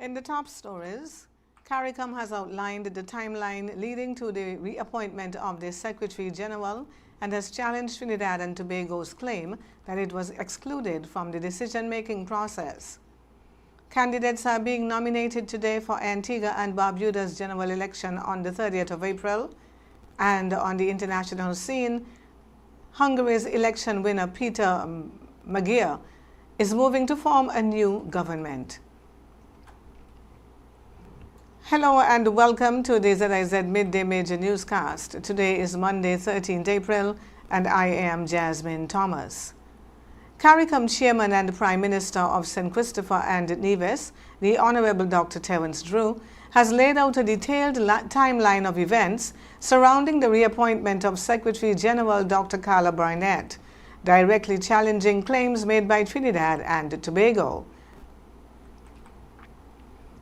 In the top stories, Caricam has outlined the timeline leading to the reappointment of the Secretary General and has challenged Trinidad and Tobago's claim that it was excluded from the decision-making process. Candidates are being nominated today for Antigua and Barbuda's general election on the 30th of April, and on the international scene, Hungary's election winner Peter Magyar is moving to form a new government. Hello and welcome to the ZIZ Midday Major Newscast. Today is Monday, 13th April, and I am Jasmine Thomas. Caricam Chairman and Prime Minister of St. Christopher and Nevis, the Honorable Dr. Terence Drew, has laid out a detailed timeline of events surrounding the reappointment of Secretary General Dr. Carla Barnett, directly challenging claims made by Trinidad and Tobago.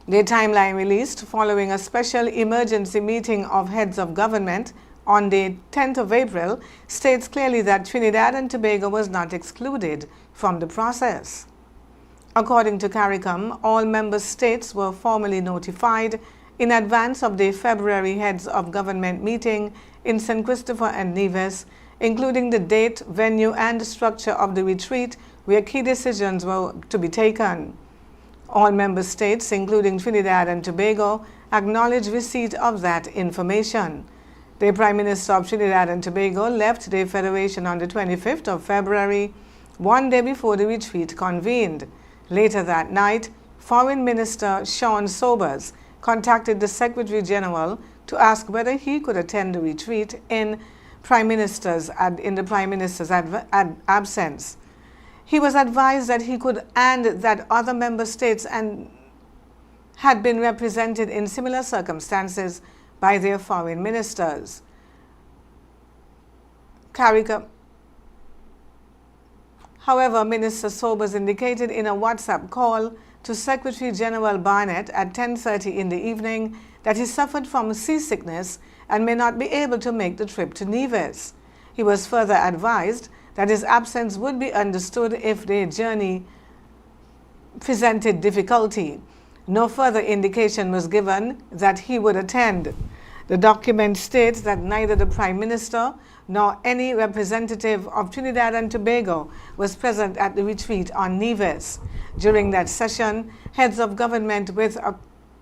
The timeline released following a special emergency meeting of heads of government on the 10th of April states clearly that Trinidad and Tobago was not excluded from the process. According to Caricam, all member states were formally notified in advance of the February heads of government meeting in St. Christopher and Nevis, including the date, venue, and structure of the retreat where key decisions were to be taken. All member states, including Trinidad and Tobago, acknowledged receipt of that information. The Prime Minister of Trinidad and Tobago left the Federation on the 25th of February, one day before the retreat convened. Later that night, Foreign Minister Sean Sobers contacted the Secretary General to ask whether he could attend the retreat in the Prime Minister's absence. He was advised that he could and that other member states had been represented in similar circumstances by their foreign ministers. However, Minister Sobers indicated in a WhatsApp call to Secretary General Barnett at 10:30 in the evening that he suffered from seasickness and may not be able to make the trip to Nevis. He was further advised that his absence would be understood if the journey presented difficulty. No further indication was given that he would attend. The document states that neither the Prime Minister nor any representative of Trinidad and Tobago was present at the retreat on Nevis. During that session, heads of government with a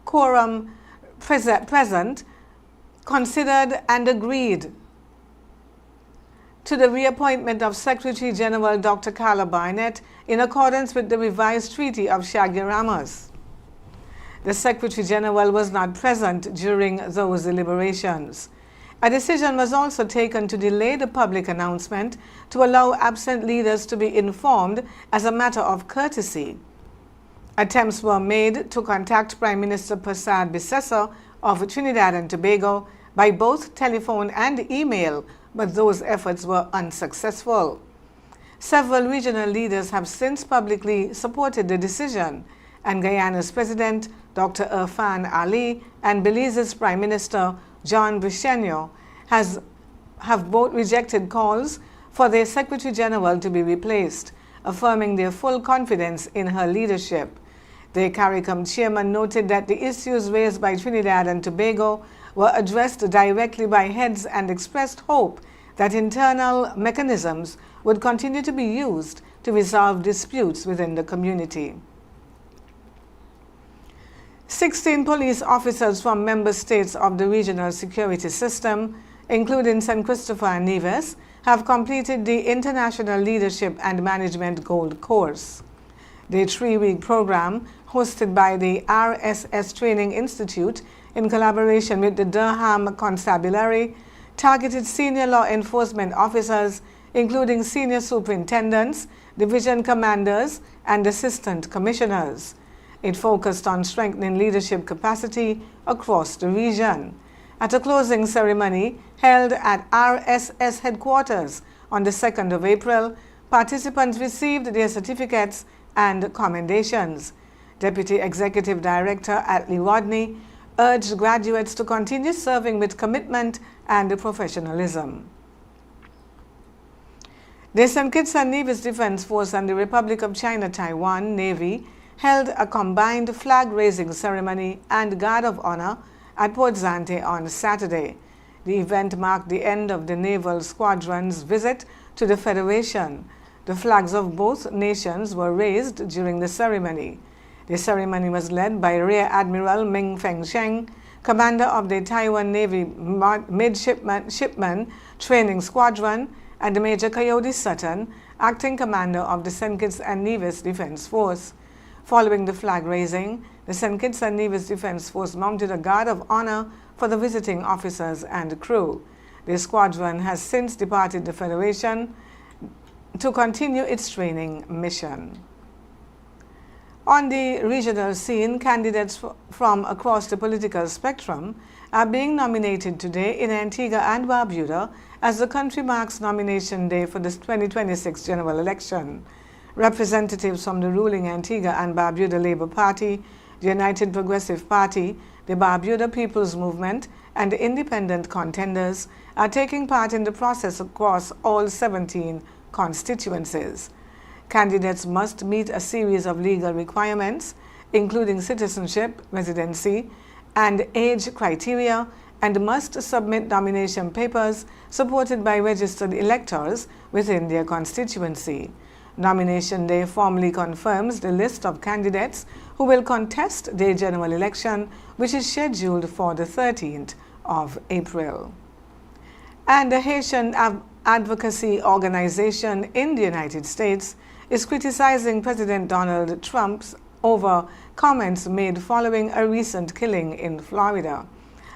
quorum present considered and agreed to the reappointment of Secretary General Dr. Carla Barnett in accordance with the revised Treaty of Chaguaramas. The Secretary General was not present during those deliberations. A decision was also taken to delay the public announcement to allow absent leaders to be informed as a matter of courtesy. Attempts were made to contact Prime Minister Persad Bissessar of Trinidad and Tobago by both telephone and email, but those efforts were unsuccessful. Several regional leaders have since publicly supported the decision, and Guyana's President Dr. Irfan Ali and Belize's Prime Minister John Briceño have both rejected calls for their Secretary General to be replaced, affirming their full confidence in her leadership. The Caricam chairman noted that the issues raised by Trinidad and Tobago were addressed directly by heads and expressed hope that internal mechanisms would continue to be used to resolve disputes within the community. 16 police officers from member states of the regional security system, including St. Christopher and Nevis, have completed the International Leadership and Management Gold Course. The 3-week program, hosted by the RSS Training Institute in collaboration with the Durham Constabulary, targeted senior law enforcement officers, including senior superintendents, division commanders, and assistant commissioners. It focused on strengthening leadership capacity across the region. At a closing ceremony held at RSS headquarters on the 2nd of April, participants received their certificates and commendations. Deputy Executive Director Atlee Rodney urged graduates to continue serving with commitment and professionalism. The St. Kitts and Nevis Defense Force and the Republic of China Taiwan Navy held a combined flag-raising ceremony and guard of honor at Port Zante on Saturday. The event marked the end of the Naval Squadron's visit to the Federation. The flags of both nations were raised during the ceremony. The ceremony was led by Rear Admiral Ming Feng Sheng, commander of the Taiwan Navy Midshipman Training Squadron, and Major Coyote Sutton, acting commander of the St. Kitts and Nevis Defense Force. Following the flag raising, the St. Kitts and Nevis Defense Force mounted a guard of honor for the visiting officers and crew. The squadron has since departed the Federation to continue its training mission. On the regional scene, candidates from across the political spectrum are being nominated today in Antigua and Barbuda as the country marks nomination day for the 2026 general election. Representatives from the ruling Antigua and Barbuda Labour Party, the United Progressive Party, the Barbuda People's Movement, and the independent contenders are taking part in the process across all 17 constituencies. Candidates must meet a series of legal requirements, including citizenship, residency, and age criteria, and must submit nomination papers supported by registered electors within their constituency. Nomination Day formally confirms the list of candidates who will contest the general election, which is scheduled for the 13th of April. And the Haitian advocacy organization in the United States is criticizing President Donald Trump over comments made following a recent killing in Florida.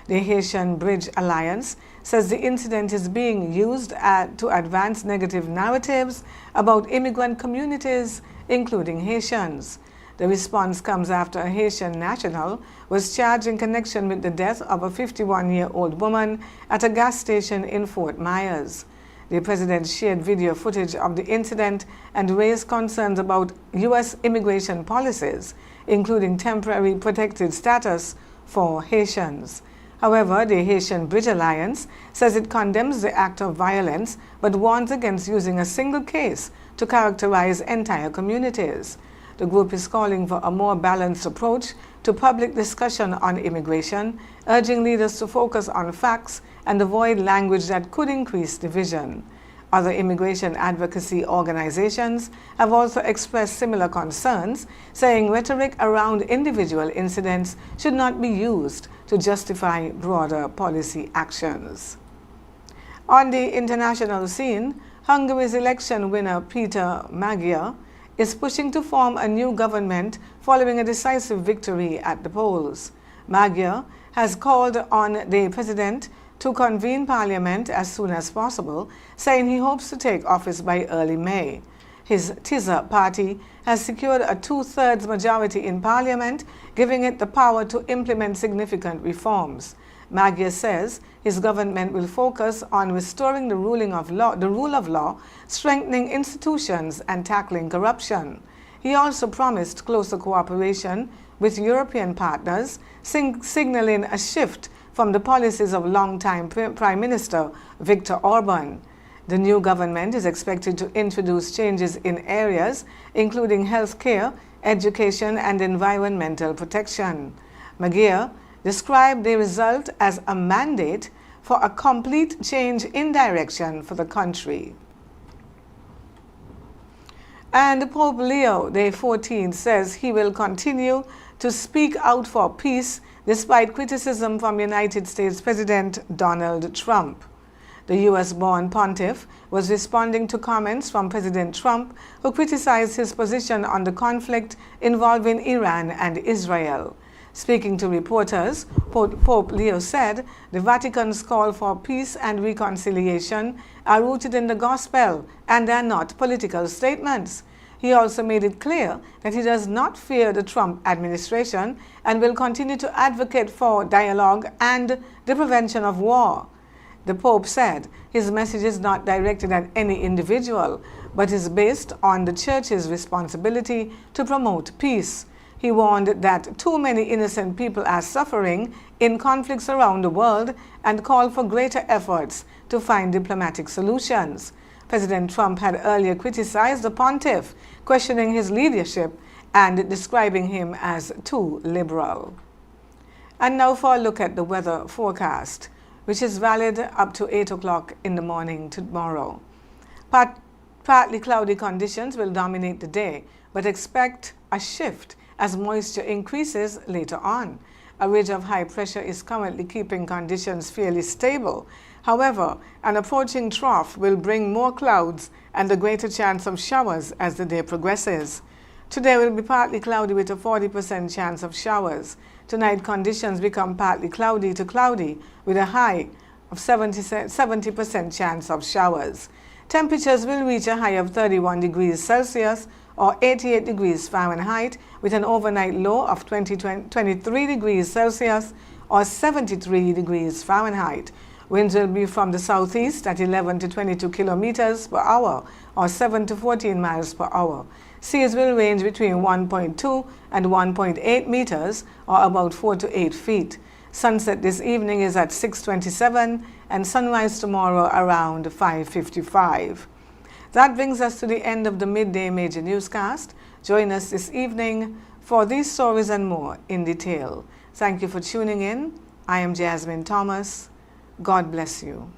The Haitian Bridge Alliance says the incident is being used to advance negative narratives about immigrant communities, including Haitians. The response comes after a Haitian national was charged in connection with the death of a 51-year-old woman at a gas station in Fort Myers. The president shared video footage of the incident and raised concerns about U.S. immigration policies, including temporary protected status for Haitians. However, the Haitian Bridge Alliance says it condemns the act of violence but warns against using a single case to characterize entire communities. The group is calling for a more balanced approach to public discussion on immigration, urging leaders to focus on facts and avoid language that could increase division. Other immigration advocacy organizations have also expressed similar concerns, saying rhetoric around individual incidents should not be used to justify broader policy actions. On the international scene, Hungary's election winner Peter Magyar is pushing to form a new government following a decisive victory at the polls. Magyar has called on the president to convene parliament as soon as possible, saying he hopes to take office by early May. His ZIZ party has secured a two-thirds majority in parliament, giving it the power to implement significant reforms. Magyar says his government will focus on restoring the rule of law, strengthening institutions, and tackling corruption. He also promised closer cooperation with European partners, signaling a shift from the policies of longtime Prime Minister Viktor Orban. The new government is expected to introduce changes in areas including health care, education, and environmental protection. Magyar described the result as a mandate for a complete change in direction for the country. And Pope Leo XIV says he will continue to speak out for peace despite criticism from United States President Donald Trump. The U.S.-born pontiff was responding to comments from President Trump, who criticized his position on the conflict involving Iran and Israel. Speaking to reporters, Pope Leo said the Vatican's call for peace and reconciliation are rooted in the gospel and are not political statements. He also made it clear that he does not fear the Trump administration and will continue to advocate for dialogue and the prevention of war. The Pope said his message is not directed at any individual, but is based on the Church's responsibility to promote peace. He warned that too many innocent people are suffering in conflicts around the world and called for greater efforts to find diplomatic solutions. President Trump had earlier criticized the pontiff, questioning his leadership and describing him as too liberal. And now for a look at the weather forecast, which is valid up to 8 o'clock in the morning tomorrow. Partly cloudy conditions will dominate the day, but expect a shift as moisture increases later on. A ridge of high pressure is currently keeping conditions fairly stable. However, an approaching trough will bring more clouds and a greater chance of showers as the day progresses. Today will be partly cloudy with a 40% chance of showers. Tonight, conditions become partly cloudy to cloudy with a high of 70% chance of showers. Temperatures will reach a high of 31 degrees Celsius or 88 degrees Fahrenheit with an overnight low of 23 degrees Celsius or 73 degrees Fahrenheit. Winds will be from the southeast at 11 to 22 kilometers per hour or 7 to 14 miles per hour. Seas will range between 1.2 and 1.8 meters or about 4 to 8 feet. Sunset this evening is at 6:27 and sunrise tomorrow around 5:55. That brings us to the end of the Midday Major Newscast. Join us this evening for these stories and more in detail. Thank you for tuning in. I am Jasmine Thomas. God bless you.